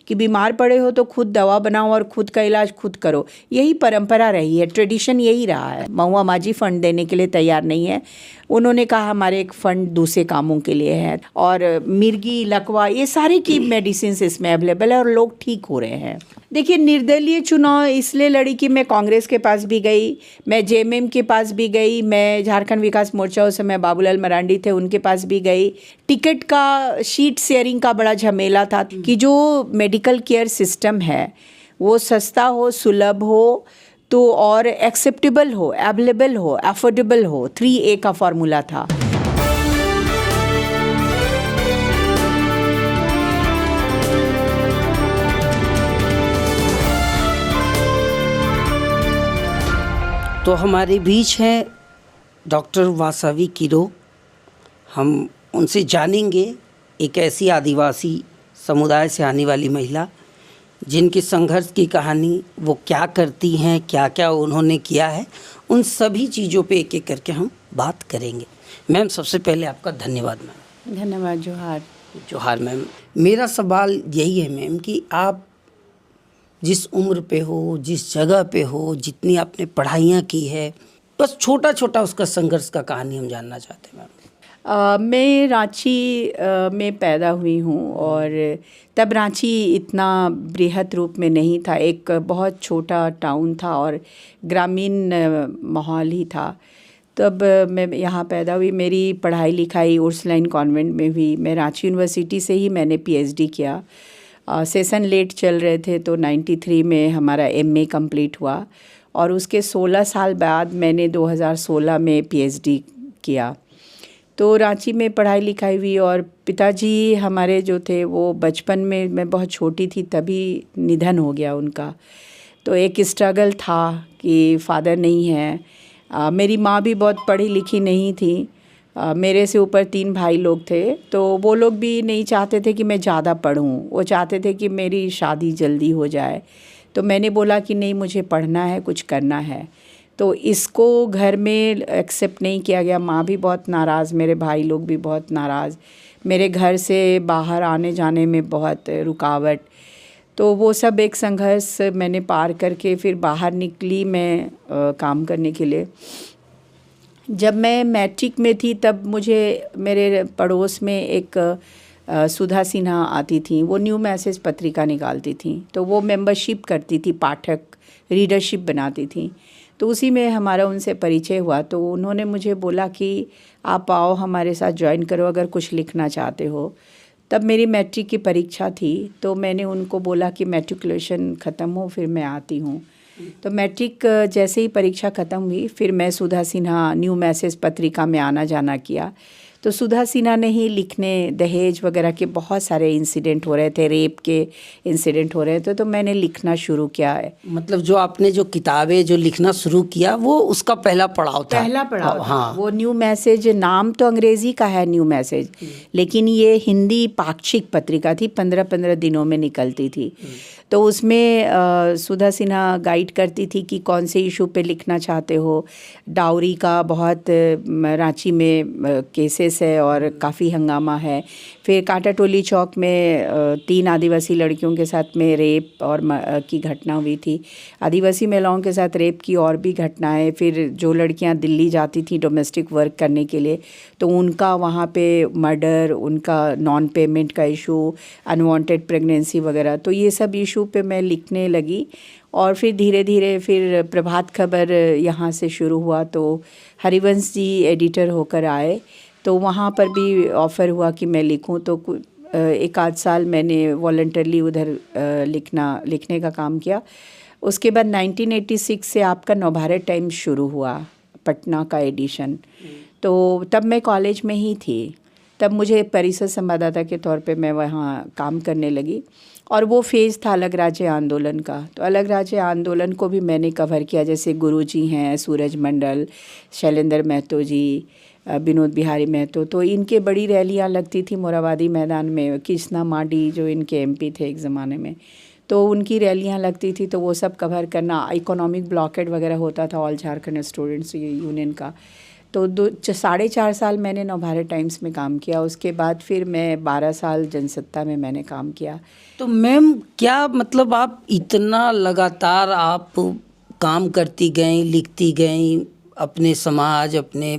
कि बीमार पड़े हो तो खुद दवा बनाओ और खुद का इलाज खुद करो। यही परंपरा रही है, ट्रेडिशन यही रहा है। महुआ मांझी फंड देने के लिए तैयार नहीं है। उन्होंने कहा हमारे एक फ़ंड दूसरे कामों के लिए है, और मिर्गी, लकवा, ये सारी की मेडिसिन इसमें अवेलेबल है और लोग ठीक हो रहे हैं। देखिए, निर्दलीय चुनाव इसलिए लड़ी कि मैं कांग्रेस के पास भी गई, मैं जेएमएम के पास भी गई, मैं झारखंड विकास मोर्चा उस समय बाबूलाल मरांडी थे उनके पास भी गई। टिकट का, शीट शेयरिंग का बड़ा झमेला था कि जो मेडिकल केयर सिस्टम है वो सस्ता हो, सुलभ हो, तो और एक्सेप्टेबल हो, अवेलेबल हो, अफोर्डेबल हो। 3A का फॉर्मूला था। तो हमारे बीच हैं डॉक्टर वासवी किरो। हम उनसे जानेंगे एक ऐसी आदिवासी समुदाय से आने वाली महिला जिनके संघर्ष की कहानी, वो क्या करती हैं, क्या क्या उन्होंने किया है, उन सभी चीज़ों पे एक एक करके हम बात करेंगे। मैम, सबसे पहले आपका धन्यवाद। मैम धन्यवाद। जोहार। जोहार। मैम, मेरा सवाल यही है मैम कि आप जिस उम्र पे हो, जिस जगह पे हो, जितनी आपने पढ़ाइयाँ की है, बस छोटा छोटा उसका संघर्ष का कहानी हम जानना चाहते हैं। मैम, मैं रांची में पैदा हुई हूँ, और तब रांची इतना बृहद रूप में नहीं था, एक बहुत छोटा टाउन था और ग्रामीण माहौल ही था। तब मैं यहाँ पैदा हुई। मेरी पढ़ाई लिखाई उर्सुलाइन कॉन्वेंट में हुई। मैं रांची यूनिवर्सिटी से ही मैंने पीएचडी किया। सेशन लेट चल रहे थे तो 93 में हमारा एमए कंप्लीट हुआ, और उसके 16 साल बाद मैंने 2016 में पीएचडी किया। तो रांची में पढ़ाई लिखाई हुई, और पिताजी हमारे जो थे वो बचपन में, मैं बहुत छोटी थी तभी निधन हो गया उनका। तो एक स्ट्रगल था कि फादर नहीं है। मेरी माँ भी बहुत पढ़ी लिखी नहीं थी। मेरे से ऊपर 3 भाई लोग थे, तो वो लोग भी नहीं चाहते थे कि मैं ज़्यादा पढूं। वो चाहते थे कि मेरी शादी जल्दी हो जाए। तो मैंने बोला कि नहीं, मुझे पढ़ना है, कुछ करना है। तो इसको घर में एक्सेप्ट नहीं किया गया। माँ भी बहुत नाराज़, मेरे भाई लोग भी बहुत नाराज़, मेरे घर से बाहर आने जाने में बहुत रुकावट। तो वो सब एक संघर्ष मैंने पार करके फिर बाहर निकली मैं काम करने के लिए। जब मैं मैट्रिक में थी तब मुझे मेरे पड़ोस में एक सुधा सिन्हा आती थी। वो न्यू मैसेज पत्रिका निकालती थी, तो वो मेंबरशिप करती थी, पाठक रीडरशिप बनाती थी। तो उसी में हमारा उनसे परिचय हुआ। तो उन्होंने मुझे बोला कि आप आओ हमारे साथ ज्वाइन करो अगर कुछ लिखना चाहते हो। तब मेरी मैट्रिक की परीक्षा थी, तो मैंने उनको बोला कि मैट्रिकुलेशन ख़त्म हो फिर मैं आती हूँ। तो मैट्रिक जैसे ही परीक्षा ख़त्म हुई, फिर मैं सुधा सिन्हा न्यू मैसेज पत्रिका में आना जाना किया। तो सुधा सिन्हा ने ही लिखने, दहेज वगैरह के बहुत सारे इंसिडेंट हो रहे थे, रेप के इंसिडेंट हो रहे थे, तो मैंने लिखना शुरू किया है। मतलब जो आपने जो किताबें जो लिखना शुरू किया वो उसका पहला पड़ाव था? पहला पड़ाव था। हाँ। वो न्यू मैसेज, नाम तो अंग्रेज़ी का है न्यू मैसेज, लेकिन ये हिंदी पाक्षिक पत्रिका थी, 15-15 दिनों में निकलती थी। तो उसमें सुधा सिन्हा गाइड करती थी कि कौन से इशू पे लिखना चाहते हो। डाउरी का बहुत रांची में केसेस है और काफ़ी हंगामा है। फिर कांटाटोली चौक में 3 आदिवासी लड़कियों के साथ में रेप और की घटना हुई थी। आदिवासी महिलाओं के साथ रेप की और भी घटनाएं। फिर जो लड़कियां दिल्ली जाती थी डोमेस्टिक वर्क करने के लिए, तो उनका वहाँ पे मर्डर, उनका नॉन पेमेंट का इशू, अनवांटेड प्रेगनेंसी वगैरह, तो ये सब इशू पे मैं लिखने लगी। और फिर धीरे धीरे फिर प्रभात खबर यहाँ से शुरू हुआ, तो हरिवंश जी एडिटर होकर आए, तो वहाँ पर भी ऑफ़र हुआ कि मैं लिखूं। तो 1 आध साल मैंने वॉलंटरली उधर लिखने का काम किया। उसके बाद 1986 से आपका नवभारत टाइम्स शुरू हुआ, पटना का एडिशन। तो तब मैं कॉलेज में ही थी। तब मुझे परिषद संवाददाता के तौर पे मैं वहाँ काम करने लगी, और वो फेज़ था अलग राज्य आंदोलन का। तो अलग राज्य आंदोलन को भी मैंने कवर किया, जैसे गुरुजी हैं, सूरज मंडल, शैलेंद्र महतो जी, विनोद बिहारी महतो, तो इनके बड़ी रैलियाँ लगती थी मोराबादी मैदान में। कृष्णा माडी जो इनके एमपी थे एक ज़माने में, तो उनकी रैलियाँ लगती थी, तो वो सब कवर करना। इकोनॉमिक ब्लॉकेड वगैरह होता था ऑल झारखंड स्टूडेंट्स यूनियन का, तो 4.5 साल मैंने नवभारत टाइम्स में काम किया, उसके बाद फिर मैं 12 साल जनसत्ता में मैंने काम किया। तो मैम क्या मतलब आप इतना लगातार आप काम करती गई, लिखती गई, अपने समाज, अपने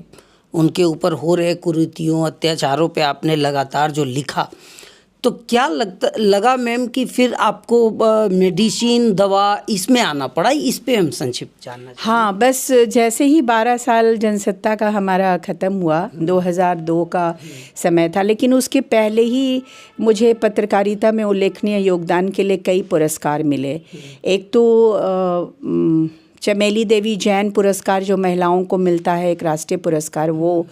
उनके ऊपर हो रहे कुरीतियों, अत्याचारों पे आपने लगातार जो लिखा, तो क्या लगा मैम कि फिर आपको मेडिसिन, दवा इसमें आना पड़ा? इस पे हम संक्षिप्त जानना चाहेंगे। हाँ, बस जैसे ही 12 साल जनसत्ता का हमारा ख़त्म हुआ, 2002 का समय था, लेकिन उसके पहले ही मुझे पत्रकारिता में उल्लेखनीय योगदान के लिए कई पुरस्कार मिले। एक तो चमेली देवी जैन पुरस्कार जो महिलाओं को मिलता है, एक राष्ट्रीय पुरस्कार, वो।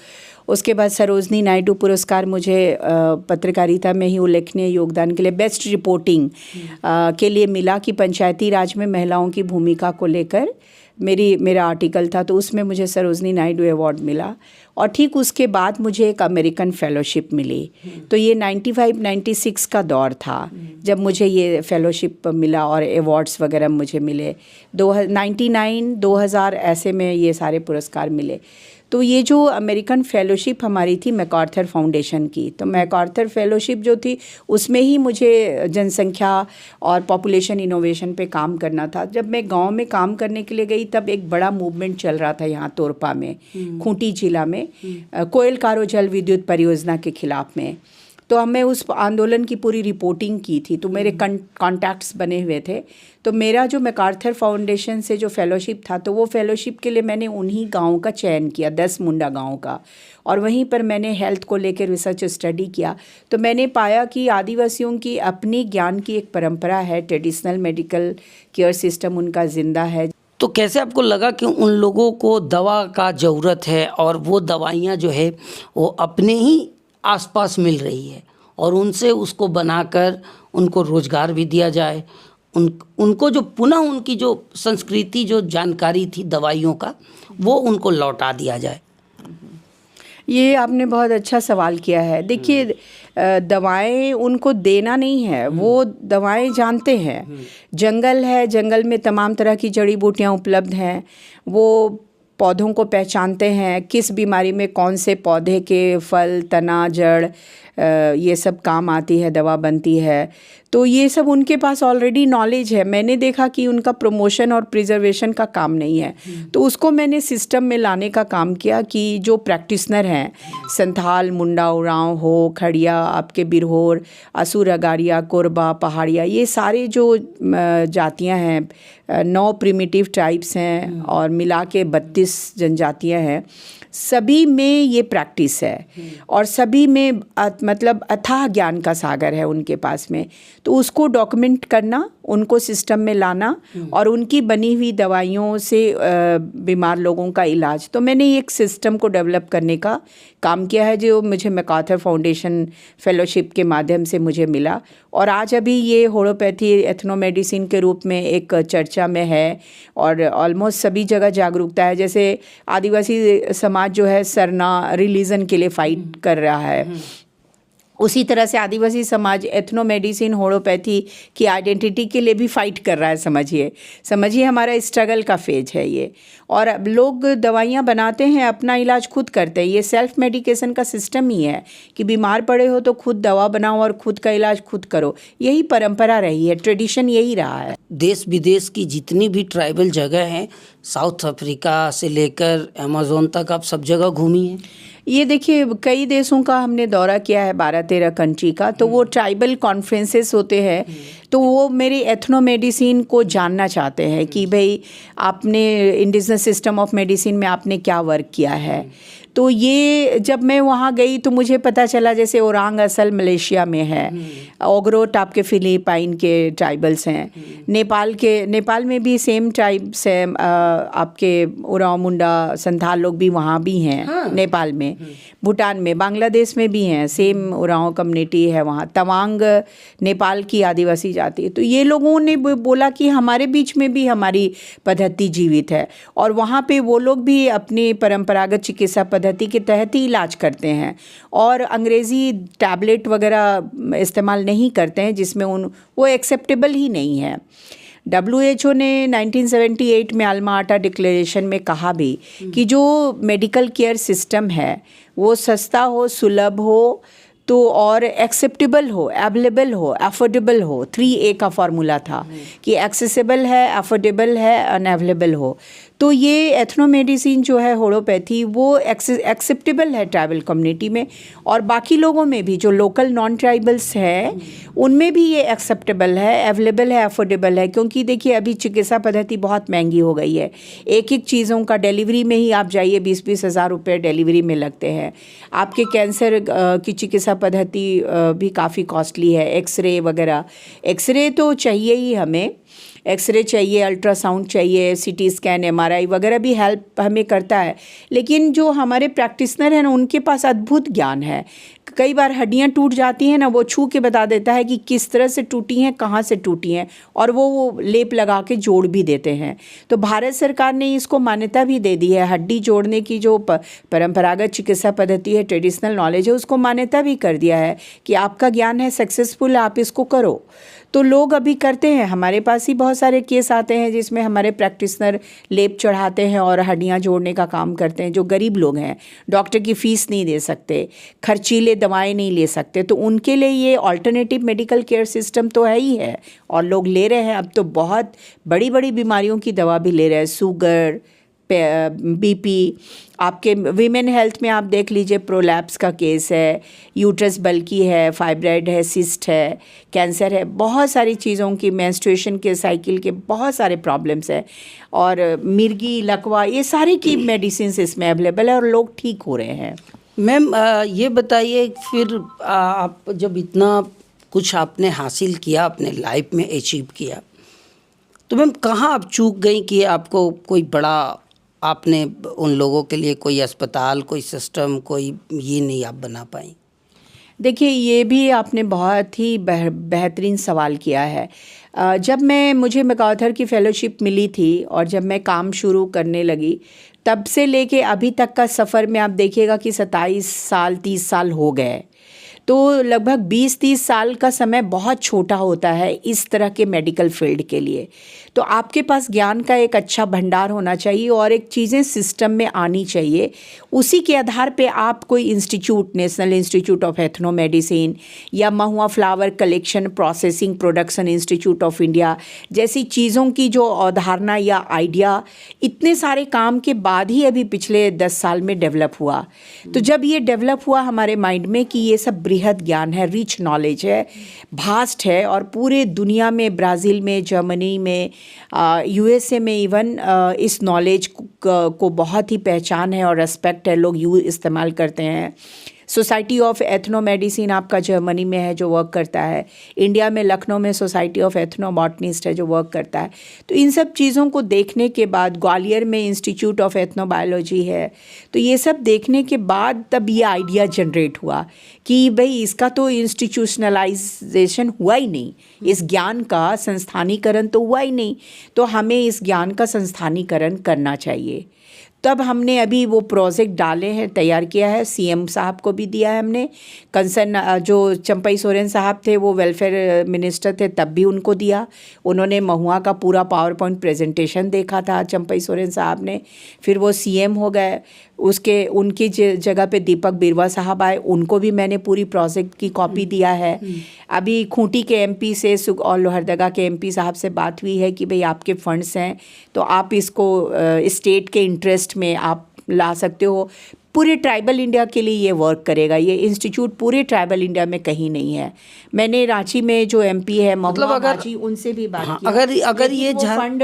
उसके बाद सरोजनी नायडू पुरस्कार मुझे पत्रकारिता में ही उल्लेखनीय योगदान के लिए बेस्ट रिपोर्टिंग के लिए मिला, कि पंचायती राज में महिलाओं की भूमिका को लेकर मेरा आर्टिकल था, तो उसमें मुझे सरोजनी नायडू अवार्ड मिला। और ठीक उसके बाद मुझे एक अमेरिकन फेलोशिप मिली। तो ये 95-96 का दौर था जब मुझे ये फेलोशिप मिला और अवार्ड्स वगैरह मुझे मिले। 99, 2000 ऐसे में ये सारे पुरस्कार मिले। तो ये जो अमेरिकन फेलोशिप हमारी थी मैकआर्थर फाउंडेशन की, तो मैकआर्थर फेलोशिप जो थी उसमें ही मुझे जनसंख्या और पॉपुलेशन इनोवेशन पे काम करना था। जब मैं गांव में काम करने के लिए गई तब एक बड़ा मूवमेंट चल रहा था यहाँ तोरपा में, खूंटी जिला में, कोयल कारो जल विद्युत परियोजना के खिलाफ में। तो हमें उस आंदोलन की पूरी रिपोर्टिंग की थी, तो मेरे कॉन्टैक्ट्स बने हुए थे। तो मेरा जो मैकआर्थर फाउंडेशन से जो फेलोशिप था, तो वो फेलोशिप के लिए मैंने उन्हीं गाँव का चयन किया, 10 मुंडा गाँव का, और वहीं पर मैंने हेल्थ को लेकर रिसर्च स्टडी किया। तो मैंने पाया कि आदिवासियों की अपनी ज्ञान की एक परंपरा है, ट्रेडिशनल मेडिकल केयर सिस्टम उनका जिंदा है। तो कैसे आपको लगा कि उन लोगों को दवा का ज़रूरत है और वो दवाइयाँ जो है वो अपने ही आसपास मिल रही है, और उनसे उसको बनाकर उनको रोज़गार भी दिया जाए, उनको जो पुनः उनकी जो संस्कृति, जो जानकारी थी दवाइयों का, वो उनको लौटा दिया जाए? ये आपने बहुत अच्छा सवाल किया है। देखिए, दवाएं उनको देना नहीं है, वो दवाएं जानते हैं। जंगल है, जंगल में तमाम तरह की जड़ी बूटियां उपलब्ध हैं, वो पौधों को पहचानते हैं, किस बीमारी में कौन से पौधे के फल, तना, जड़ ये सब काम आती है, दवा बनती है। तो ये सब उनके पास ऑलरेडी नॉलेज है। मैंने देखा कि उनका प्रमोशन और प्रिजर्वेशन का काम नहीं है, तो उसको मैंने सिस्टम में लाने का काम किया कि जो प्रैक्टिशनर हैं, संथाल, मुंडा, उरांव हो, खड़िया, आपके बिरहोर, असुर, अगारिया, कोरबा, पहाड़िया, ये सारे जो जातियां हैं, 9 प्रिमिटिव ट्राइब्स हैं और मिला के 32 जनजातियां हैं, सभी में ये प्रैक्टिस है और सभी में मतलब अथाह ज्ञान का सागर है उनके पास में। तो उसको डॉक्यूमेंट करना, उनको सिस्टम में लाना और उनकी बनी हुई दवाइयों से बीमार लोगों का इलाज। तो मैंने एक सिस्टम को डेवलप करने का काम किया है, जो मुझे मैकआर्थर फाउंडेशन फेलोशिप के माध्यम से मुझे मिला। और आज अभी ये होम्योपैथी एथनोमेडिसिन के रूप में एक चर्चा में है और ऑलमोस्ट सभी जगह जागरूकता है। जैसे आदिवासी समाज जो है सरना रिलीजन के लिए फाइट कर रहा है, उसी तरह से आदिवासी समाज एथनोमेडिसिन, होम्योपैथी की आइडेंटिटी के लिए भी फाइट कर रहा है। समझिए हमारा स्ट्रगल का फेज है ये। और अब लोग दवाइयाँ बनाते हैं, अपना इलाज खुद करते हैं। ये सेल्फ मेडिकेशन का सिस्टम ही है कि बीमार पड़े हो तो खुद दवा बनाओ और खुद का इलाज खुद करो। यही परंपरा रही है, ट्रेडिशन यही रहा है। देश विदेश की जितनी भी ट्राइबल जगह हैं, साउथ अफ्रीका से लेकर अमेज़न तक, आप सब जगह घूमी हैं? ये देखिए, कई देशों का हमने दौरा किया है, 12-13 कंट्री का। तो वो ट्राइबल कॉन्फ्रेंसेस होते हैं, तो वो मेरी एथनोमेडिसिन को जानना चाहते हैं कि भाई आपने इंडिजिनस सिस्टम ऑफ मेडिसिन में आपने क्या वर्क किया है। तो ये जब मैं वहाँ गई तो मुझे पता चला, जैसे ओरांग असल मलेशिया में है, ओग्रोट आपके फिलीपाइन के ट्राइबल्स हैं, नेपाल में भी सेम ट्राइब्स हैं, आपके उरांव, मुंडा, संथाल लोग भी वहाँ भी हैं नेपाल में, भूटान में, बांग्लादेश में भी हैं, सेम उरांव कम्युनिटी है वहाँ, तवांग नेपाल की आदिवासी जाति है। तो ये लोगों ने बोला कि हमारे बीच में भी हमारी पद्धति जीवित है और वहाँ पे वो लोग भी अपनी परंपरागत चिकित्सा पद्धति के तहत ही इलाज करते हैं और अंग्रेज़ी टैबलेट वगैरह इस्तेमाल नहीं करते हैं, जिसमें वो एक्सेप्टेबल ही नहीं है। WHO ने 1978 में अल्मा आटा डिक्लेरेशन में कहा भी कि जो मेडिकल केयर सिस्टम है वो सस्ता हो, सुलभ हो, तो और एक्सेप्टेबल हो, अवेलेबल हो, अफोर्डेबल हो। 3A का फार्मूला था कि एक्सेसिबल है, अफोर्डेबल है, अनअवेलेबल हो। तो ये एथनोमेडिसिन जो है, होम्योपैथी, वो एक्सेप्टेबल है ट्राइबल कम्युनिटी में, और बाकी लोगों में भी जो लोकल नॉन ट्राइबल्स हैं उनमें भी ये एक्सेप्टेबल है, अवेलेबल है, अफोर्डेबल है। क्योंकि देखिए अभी चिकित्सा पद्धति बहुत महंगी हो गई है। एक चीज़ों का डिलीवरी में ही आप जाइए 20-20 हज़ार रुपये डिलीवरी में लगते हैं। आपके कैंसर की चिकित्सा पद्धति भी काफ़ी कॉस्टली है। एक्सरे वगैरह, एक्सरे तो चाहिए ही हमें, एक्सरे चाहिए, अल्ट्रासाउंड चाहिए, CT स्कैन, MRI वगैरह भी हेल्प हमें करता है। लेकिन जो हमारे प्रैक्टिशनर हैं ना, उनके पास अद्भुत ज्ञान है। कई बार हड्डियाँ टूट जाती हैं ना, वो छू के बता देता है कि किस तरह से टूटी हैं, कहाँ से टूटी हैं, और वो लेप लगा के जोड़ भी देते हैं। तो भारत सरकार ने इसको मान्यता भी दे दी है। हड्डी जोड़ने की जो परंपरागत चिकित्सा पद्धति है, ट्रेडिशनल नॉलेज है, उसको मान्यता भी कर दिया है कि आपका ज्ञान है, सक्सेसफुल, आप इसको करो। तो लोग अभी करते हैं। हमारे पास ही बहुत सारे केस आते हैं जिसमें हमारे प्रैक्टिशनर लेप चढ़ाते हैं और हड्डियां जोड़ने का काम करते हैं। जो गरीब लोग हैं, डॉक्टर की फ़ीस नहीं दे सकते, खर्चीले दवाएं नहीं ले सकते, तो उनके लिए ये अल्टरनेटिव मेडिकल केयर सिस्टम तो है ही है, और लोग ले रहे हैं। अब तो बहुत बड़ी बड़ी बीमारियों की दवा भी ले रहे हैं, शुगर, BP। आपके वीमेन हेल्थ में आप देख लीजिए, प्रोलैप्स का केस है, यूट्रस बल्की है, फाइब्राइड है, सिस्ट है, कैंसर है, बहुत सारी चीज़ों की, मेंस्ट्रुएशन के साइकिल के बहुत सारे प्रॉब्लम्स हैं, और मिर्गी, लकवा, ये सारी की मेडिसिन इसमें अवेलेबल है और लोग ठीक हो रहे हैं। मैम ये बताइए, फिर आप जब इतना कुछ आपने हासिल किया, अपने लाइफ में अचीव किया, तो मैम कहाँ आप चूक गई कि आपको कोई बड़ा, आपने उन लोगों के लिए कोई अस्पताल, कोई सिस्टम, कोई ये नहीं आप बना पाई? देखिए, ये भी आपने बहुत ही बेहतरीन सवाल किया है। जब मुझे मैकार्थर की फेलोशिप मिली थी और जब मैं काम शुरू करने लगी, तब से लेके अभी तक का सफ़र में आप देखिएगा कि 27 साल 30 साल हो गए। तो लगभग 20-30 साल का समय बहुत छोटा होता है इस तरह के मेडिकल फील्ड के लिए। तो आपके पास ज्ञान का एक अच्छा भंडार होना चाहिए और एक चीज़ें सिस्टम में आनी चाहिए। उसी के आधार पे आप कोई institute, national institute of ethnomedicine या mahua flower collection processing production institute of India जैसी चीज़ों की जो अवधारणा या आइडिया इतने सारे काम के बाद ही अभी पिछले 10 साल में डेवलप हुआ। तो जब ये डेवलप हुआ हमारे माइंड में कि ये सब बृहद ज्ञान है, रिच नॉलेज है, भास्ट है, और पूरे दुनिया में, ब्राज़ील में, जर्मनी में, USA में इवन इस नॉलेज को बहुत ही पहचान है और रेस्पेक्ट है, लोग इस्तेमाल करते हैं। सोसाइटी ऑफ एथनोमेडिसिन आपका जर्मनी में है जो वर्क करता है, इंडिया में लखनऊ में सोसाइटी ऑफ एथनोबॉटनिस्ट है जो वर्क करता है। तो इन सब चीज़ों को देखने के बाद, ग्वालियर में इंस्टीट्यूट ऑफ एथनोबायोलॉजी है, तो ये सब देखने के बाद तब ये आइडिया जनरेट हुआ कि भाई इसका तो इंस्टीट्यूशनलाइजेशन हुआ ही नहीं, इस ज्ञान का संस्थानीकरण तो हुआ ही नहीं, तो हमें इस ज्ञान का संस्थानीकरण करना चाहिए। तब हमने अभी वो प्रोजेक्ट डाले हैं, तैयार किया है, CM साहब को भी दिया है हमने। कंसर्न जो चंपई सोरेन साहब थे, वो वेलफेयर मिनिस्टर थे, तब भी उनको दिया। उन्होंने महुआ का पूरा पावर पॉइंट प्रेजेंटेशन देखा था चंपई सोरेन साहब ने, फिर वो CM हो गए। उनकी जगह पे दीपक बिरवा साहब आए, उनको भी मैंने पूरी प्रोजेक्ट की कॉपी दिया है। अभी खूंटी के MP से और लोहरदगा के MP साहब से बात हुई है कि भाई आपके फंड्स हैं तो आप इसको स्टेट के इंटरेस्ट में आप ला सकते हो। पूरे ट्राइबल इंडिया के लिए ये वर्क करेगा। ये इंस्टीट्यूट पूरे ट्राइबल इंडिया में कहीं नहीं है। मैंने रांची में जो MP है महुआ माजी, उनसे भी बात की। अगर ये फंड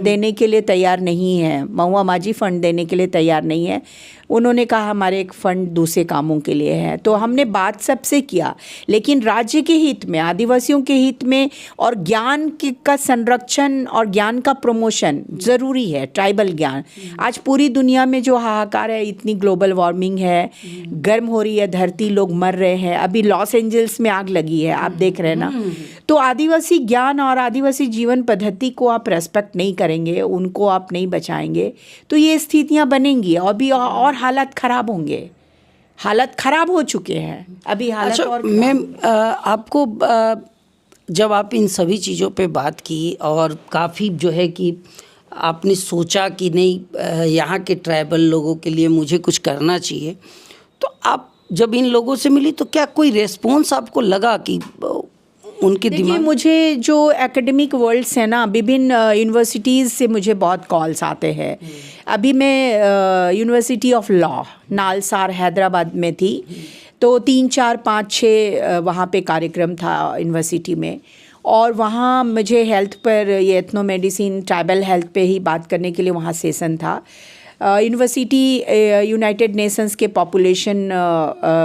देने के लिए तैयार नहीं है, महुआ माजी फंड देने के लिए तैयार नहीं है। उन्होंने कहा हमारे एक फ़ंड दूसरे कामों के लिए है। तो हमने बात सबसे किया, लेकिन राज्य के हित में, आदिवासियों के हित में और ज्ञान का संरक्षण और ज्ञान का प्रमोशन ज़रूरी है। ट्राइबल ज्ञान आज पूरी दुनिया में जो हाहाकार है, इतनी ग्लोबल वार्मिंग है, गर्म हो रही है धरती, लोग मर रहे हैं। अभी लॉस एंजल्स में आग लगी है, आप देख रहे हैं ना। तो आदिवासी ज्ञान और आदिवासी जीवन पद्धति को आप रेस्पेक्ट नहीं करेंगे, उनको आप नहीं बचाएंगे, तो ये स्थितियाँ बनेंगी और भी और हालात ख़राब होंगे। हालत ख़राब हो चुके हैं अभी हालत। अच्छा, और मैम आपको जब आप इन सभी चीज़ों पे बात की और काफ़ी जो है कि आपने सोचा कि नहीं यहाँ के ट्राइबल लोगों के लिए मुझे कुछ करना चाहिए, तो आप जब इन लोगों से मिली तो क्या कोई रेस्पॉन्स आपको लगा कि उनके देखिए, दिमाग? मुझे जो एकेडमिक वर्ल्ड्स है ना, विभिन्न यूनिवर्सिटीज़ से मुझे बहुत कॉल्स आते हैं। अभी मैं university of law NALSAR Hyderabad में थी, तो 3, 4, 5, 6 वहाँ पे कार्यक्रम था यूनिवर्सिटी में, और वहाँ मुझे हेल्थ पर, ये एथनो मेडिसिन ट्राइबल हेल्थ पे ही बात करने के लिए वहाँ सेशन था। यूनिवर्सिटी यूनाइटेड नेशंस के पॉपुलेशन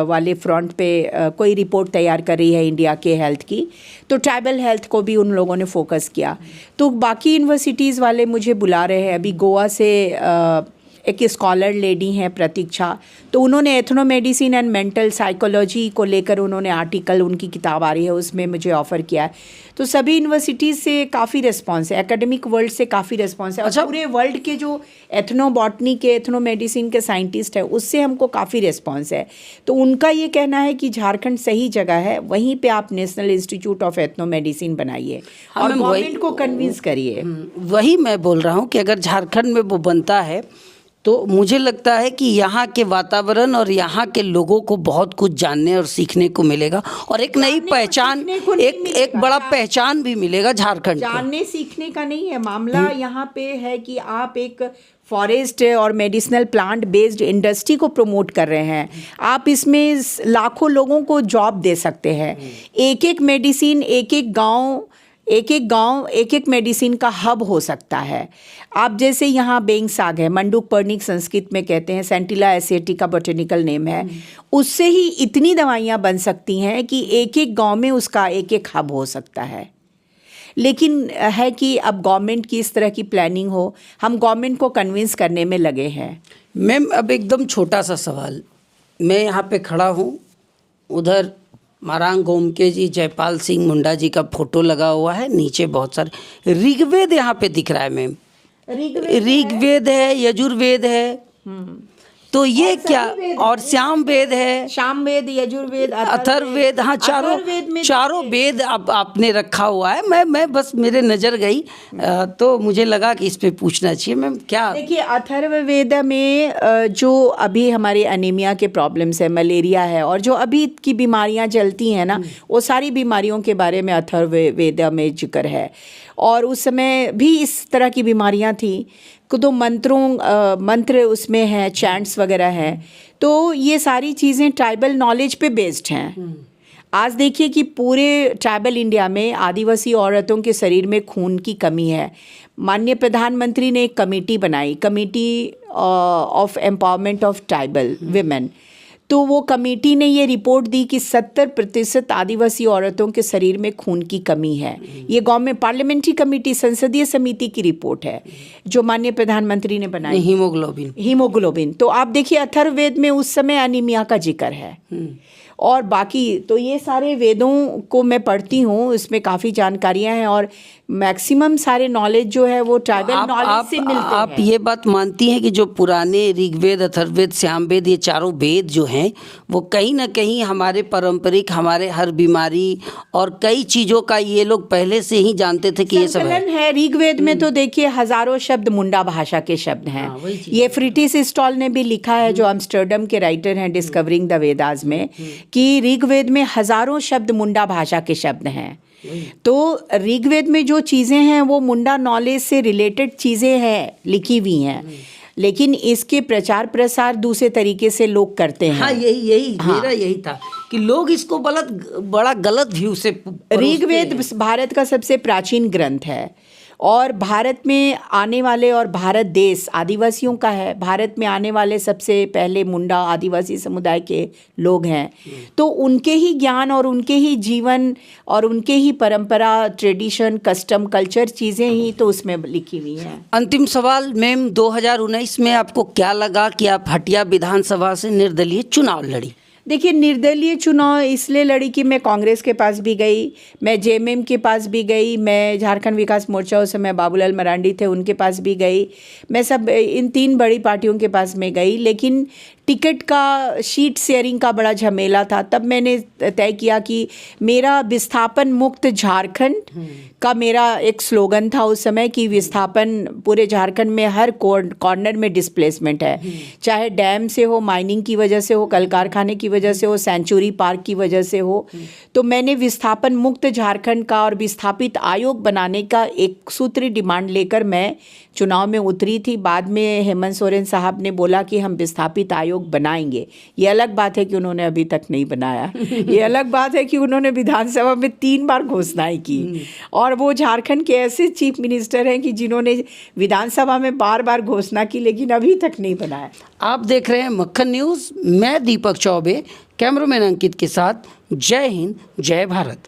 वाले फ्रंट पे कोई रिपोर्ट तैयार कर रही है इंडिया के हेल्थ की, तो ट्राइबल हेल्थ को भी उन लोगों ने फोकस किया। तो बाकी यूनिवर्सिटीज़ वाले मुझे बुला रहे हैं। अभी गोवा से एक स्कॉलर लेडी हैं प्रतीक्षा, तो उन्होंने ethno medicine and mental psychology को लेकर उन्होंने आर्टिकल, उनकी किताब आ रही है, उसमें मुझे ऑफ़र किया है। तो सभी यूनिवर्सिटीज़ से काफ़ी रिस्पांस है, एकेडमिक वर्ल्ड से काफ़ी रिस्पांस है। अच्छा, पूरे वर्ल्ड के जो एथनो बॉटनी के, एथनो मेडिसिन के साइंटिस्ट हैं, उससे हमको काफ़ी रिस्पांस है। तो उनका ये कहना है कि झारखंड सही जगह है, वहीं पे आप national institute of ethno medicine बनाइए और गवर्नमेंट को कन्विंस करिए। वही मैं बोल रहा हूँ कि अगर झारखंड में वो बनता है तो मुझे लगता है कि यहाँ के वातावरण और यहाँ के लोगों को बहुत कुछ जानने और सीखने को मिलेगा, और एक नई पहचान, एक बड़ा पहचान भी मिलेगा झारखंड को। जानने सीखने का नहीं है मामला, यहाँ पे है कि आप एक फॉरेस्ट और मेडिसिनल प्लांट बेस्ड इंडस्ट्री को प्रमोट कर रहे हैं। आप इसमें लाखों लोगों को जॉब दे सकते हैं। एक एक मेडिसिन, एक एक गांव, एक एक मेडिसिन का हब हो सकता है। आप जैसे यहाँ बेंग साग है, मंडूक पर्निक संस्कृत में कहते हैं, सेंटिला एसिएटी का बोटेनिकल नेम है, उससे ही इतनी दवाइयाँ बन सकती हैं कि एक एक गांव में उसका एक एक हब हो सकता है। लेकिन है कि अब गवर्नमेंट की इस तरह की प्लानिंग हो, हम गवर्नमेंट को कन्विंस करने में लगे हैं। मैम, अब एकदम छोटा सा सवाल, मैं यहाँ पे खड़ा हूँ, उधर मारांग गोमके जी, जयपाल सिंह मुंडा जी का फोटो लगा हुआ है, नीचे बहुत सारे ऋग्वेद यहाँ पे दिख रहा है मैम। ऋग्वेद है, यजुर्वेद है, तो ये क्या, और श्याम वेद है, सामवेद, यजुर्वेद, अथर्ववेद, हाँ, चारों वेद आपने रखा हुआ है। मैं बस मेरे नज़र गई तो मुझे लगा कि इस पे पूछना चाहिए मैम। क्या देखिए, अथर्ववेद में जो अभी हमारे अनीमिया के प्रॉब्लम्स है, मलेरिया है, और जो अभी की बीमारियां चलती हैं ना, वो सारी बीमारियों के बारे में अथर्ववेद में जिक्र है। और उस समय भी इस तरह की बीमारियां थी, तो मंत्र उसमें हैं, चैंट्स वगैरह हैं। तो ये सारी चीज़ें ट्राइबल नॉलेज पे बेस्ड हैं। आज देखिए कि पूरे ट्राइबल इंडिया में आदिवासी औरतों के शरीर में खून की कमी है। माननीय प्रधानमंत्री ने एक कमेटी बनाई, committee of empowerment of tribal women. तो वो कमेटी ने ये रिपोर्ट दी कि 70% आदिवासी औरतों के शरीर में खून की कमी है। ये गवर्नमेंट पार्लियामेंट्री कमेटी, संसदीय समिति की रिपोर्ट है जो माननीय प्रधानमंत्री ने बनाई। हीमोग्लोबिन। तो आप देखिए, अथर्ववेद में उस समय अनीमिया का जिक्र है। और बाकी तो ये सारे वेदों को मैं पढ़ती हूँ, इसमें काफ़ी जानकारियाँ हैं, और मैक्सिमम सारे नॉलेज जो है वो ट्राइबल नॉलेज से मिलते हैं। आप ये बात मानती हैं कि जो पुराने ऋग्वेद, अथर्ववेद, श्यामवेद, ये चारों वेद जो हैं वो कहीं ना कहीं हमारे पारंपरिक, हमारे हर बीमारी और कई चीज़ों का ये लोग पहले से ही जानते थे कि ये सब है। ऋग्वेद में तो देखिए हजारों शब्द मुंडा भाषा के शब्द हैं। ये फ्रिटिस स्टॉल ने भी लिखा है, जो एम्स्टर्डम के राइटर हैं, डिस्कवरिंग द वेदास में, कि ऋग्वेद में हजारों शब्द मुंडा भाषा के शब्द हैं। तो ऋग्वेद में जो चीज़ें हैं वो मुंडा नॉलेज से रिलेटेड चीज़ें हैं, लिखी हुई हैं, लेकिन इसके प्रचार प्रसार दूसरे तरीके से लोग करते हैं। हाँ, मेरा यही था कि लोग इसको बड़ा गलत व्यू से। ऋग्वेद भारत का सबसे प्राचीन ग्रंथ है, और भारत में आने वाले, और भारत देश आदिवासियों का है, भारत में आने वाले सबसे पहले मुंडा आदिवासी समुदाय के लोग हैं। तो उनके ही ज्ञान और उनके ही जीवन और उनके ही परंपरा, ट्रेडिशन, कस्टम, कल्चर चीज़ें ही तो उसमें लिखी हुई हैं। अंतिम सवाल मैम, 2019 में आपको क्या लगा कि आप हटिया विधानसभा से निर्दलीय चुनाव लड़ी? देखिए, निर्दलीय चुनाव इसलिए लड़ी कि मैं कांग्रेस के पास भी गई, मैं जेएमएम के पास भी गई, मैं झारखंड विकास मोर्चा, उस समय बाबूलाल मरांडी थे, उनके पास भी गई, मैं सब इन 3 बड़ी पार्टियों के पास में गई। लेकिन टिकट का शीट शेयरिंग का बड़ा झमेला था। तब मैंने तय किया कि मेरा विस्थापन मुक्त झारखंड का मेरा एक स्लोगन था उस समय कि विस्थापन पूरे झारखंड में हर कॉर्नर में डिस्प्लेसमेंट है, चाहे डैम से हो, माइनिंग की वजह से हो, कल कारखाने की वजह से हो, सेंचुरी पार्क की वजह से हो। तो मैंने विस्थापन मुक्त झारखंड का और विस्थापित आयोग बनाने का एक सूत्री डिमांड लेकर मैं चुनाव में उतरी थी। बाद में हेमंत सोरेन साहब ने बोला कि हम विस्थापित आयोग बनाएंगे। ये अलग बात है कि उन्होंने अभी तक नहीं बनाया। ये अलग बात है कि उन्होंने विधानसभा में 3 बार घोषणाएं की, और वो झारखंड के ऐसे चीफ मिनिस्टर हैं कि जिन्होंने विधानसभा में बार बार घोषणा की लेकिन अभी तक नहीं बनाया। आप देख रहे हैं मक्खन न्यूज़। मैं दीपक चौबे, कैमरामैन अंकित के साथ। जय हिंद, जय भारत।